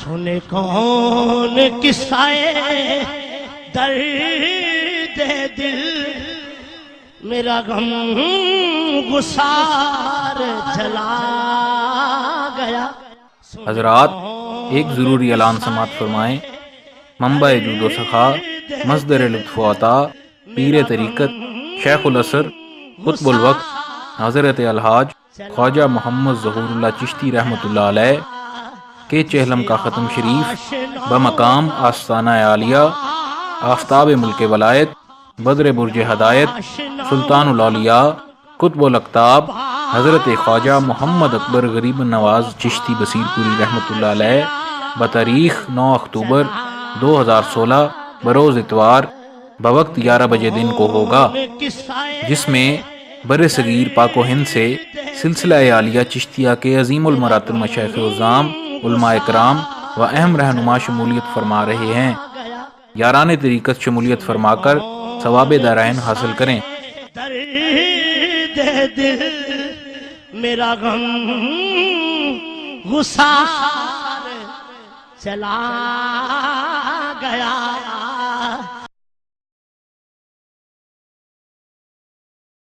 سنے کون قصے درد دل، میرا غم گسار جلا گیا۔ حضرات ایک ضروری اعلان سماعت فرمائیں۔ منبع جود و سخا، مصدر لطف و عطا، پیر طریقت، شیخ الاسر، قطب الوقت حضرت الحاج خواجہ محمد ظہور اللہ چشتی رحمۃ اللہ علیہ کے چہلم کا ختم شریف بمقام آستانہ عالیہ، آفتاب ملک ولایت، بدر برج ہدایت، سلطان الاولیاء، قطب الاقطاب حضرت خواجہ محمد اکبر غریب نواز چشتی بصیر پوری رحمۃ اللہ علیہ بتاریخ 9 اکتوبر 2016 بروز اتوار بوقت 11 بجے دن کو ہوگا، جس میں بر صغیر پاک و ہند سے سلسلہ عالیہ چشتیہ کے عظیم المراتب مشائخ اعظام، علماء کرام و اہم رہنما شمولیت فرما رہے ہیں۔ یاران طریقت شمولیت فرما کر ثواب دارین حاصل کریں۔ درد دل، میرا غم گسار چلا